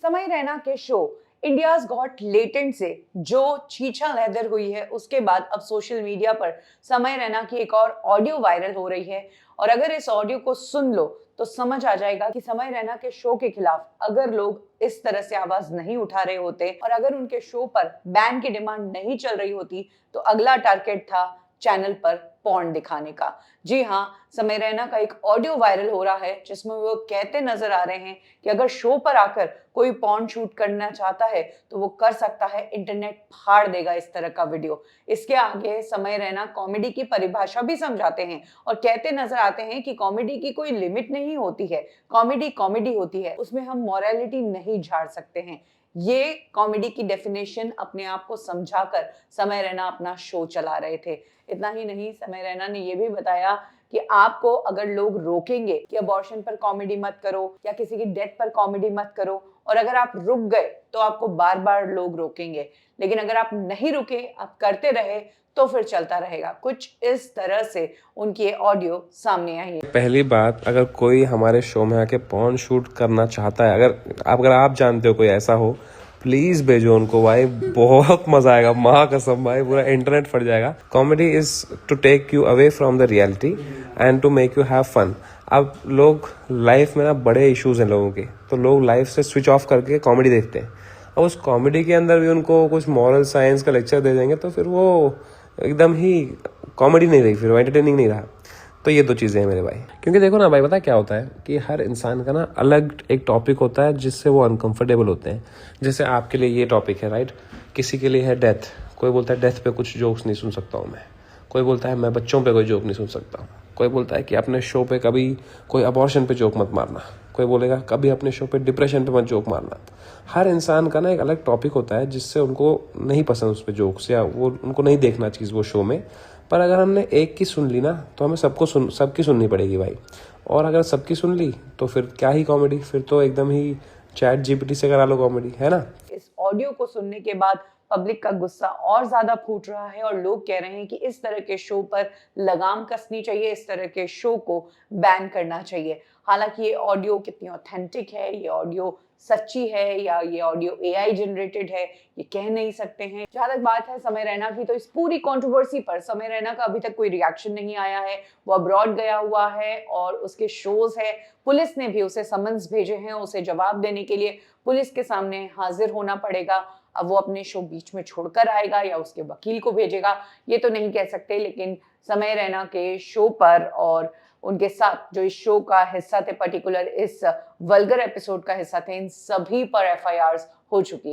समय रैना के show India's got latent से जो छीछा लहदर हुई है, उसके बाद अब सोशल मीडिया पर समय रैना की एक और ऑडियो वायरल हो रही है। और अगर इस ऑडियो को सुन लो तो समझ आ जाएगा कि समय रैना के शो के खिलाफ अगर लोग इस तरह से आवाज नहीं उठा रहे होते और अगर उनके शो पर बैन की डिमांड नहीं चल रही होती तो अगला टारगेट था चैनल पर पॉर्न दिखाने का। जी हाँ, समय रैना का एक ऑडियो वायरल हो रहा है जिसमें वो कहते नजर आ रहे हैं कि अगर शो पर आकर कोई पॉर्न शूट करना चाहता है तो वो कर सकता है, इंटरनेट फाड़ देगा इस तरह का वीडियो। इसके आगे समय रैना कॉमेडी की परिभाषा भी समझाते हैं और कहते नजर आते हैं कि कॉमेडी की कोई लिमिट नहीं होती है, कॉमेडी कॉमेडी होती है, उसमें हम मॉरलिटी नहीं झाड़ सकते हैं। ये कॉमेडी की डेफिनेशन अपने आप को समझाकर समय रैना अपना शो चला रहे थे। इतना ही नहीं, समय रैना ने यह भी बताया कि आपको अगर लोग रोकेंगे कि अबॉर्शन पर कॉमेडी मत करो या किसी की डेथ पर कॉमेडी मत करो, और अगर आप रुक गए तो आपको बार बार लोग रोकेंगे, लेकिन अगर आप नहीं रुके, आप करते रहे तो फिर चलता रहेगा। कुछ इस तरह से उनकी ऑडियो सामने आई है। पहली बात, अगर कोई हमारे शो में आके पॉर्न शूट करना चाहता है, अगर आप जानते हो कोई ऐसा हो, प्लीज भेजो उनको भाई, बहुत मजा आएगा, माँ कसम भाई, पूरा इंटरनेट फट जाएगा। Comedy is to take you away from the reality and to make you have fun. अब लोग लाइफ में ना बड़े इश्यूज हैं लोगों के, तो लोग लाइफ से स्विच ऑफ करके कॉमेडी देखते हैं। अब उस कॉमेडी के अंदर भी उनको कुछ मॉरल साइंस का लेक्चर दे देंगे तो फिर वो एकदम ही कॉमेडी नहीं रही, फिर वो एंटरटेनिंग नहीं रहा। तो ये दो चीज़ें हैं मेरे भाई। क्योंकि देखो ना भाई, पता है क्या होता है कि हर इंसान का ना अलग एक टॉपिक होता है जिससे वो अनकंफर्टेबल होते हैं। जैसे आपके लिए ये टॉपिक है, राइट, किसी के लिए है डेथ। कोई बोलता है डेथ पे कुछ जोक्स नहीं सुन सकता हूँ मैं, कोई बोलता है मैं बच्चों पे कोई जोक नहीं सुन सकता हूँ, कोई बोलता है कि अपने शो पे कभी कोई अबॉर्शन पे जोक मत मारना, कोई बोलेगा कभी अपने शो पे डिप्रेशन पे मत जोक मारना। हर इंसान का ना एक अलग टॉपिक होता है जिससे उनको नहीं पसंद उस पर जोक्स, या वो उनको नहीं देखना चीज़ वो शो में। पर अगर हमने एक की सुन ली ना तो हमें सबकी सुननी पड़ेगी भाई। और अगर सबकी सुन ली तो फिर क्या ही कॉमेडी, फिर तो एकदम ही चैट जीपीटी से करा लो कॉमेडी, है ना। इस ऑडियो को सुनने के बाद पब्लिक का गुस्सा और ज्यादा फूट रहा है और लोग कह रहे हैं कि इस तरह के शो पर लगाम कसनी चाहिए, इस तरह के शो को बैन करना चाहिए। हालांकि ये ऑडियो कितनी ऑथेंटिक है, ये ऑडियो सच्ची है या ये ऑडियो एआई जनरेटेड है, ये कह नहीं सकते हैं। जहां तक बात है समय रैना की, तो इस पूरी कंट्रोवर्सी पर समय रैना का अभी तक कोई रिएक्शन नहीं आया है। वो अब्रॉड गया हुआ है और उसके शोज है, पुलिस ने भी उसे समन्स भेजे हैं, उसे जवाब देने के लिए पुलिस के सामने हाजिर होना पड़ेगा। अब वो अपने शो बीच में छोड़कर आएगा या उसके वकील को भेजेगा, ये तो नहीं कह सकते। लेकिन समय रैना के शो पर और उनके साथ जो इस शो का हिस्सा थे, पर्टिकुलर इस वल्गर एपिसोड का हिस्सा थे, इन सभी पर एफआईआर हो चुकी है।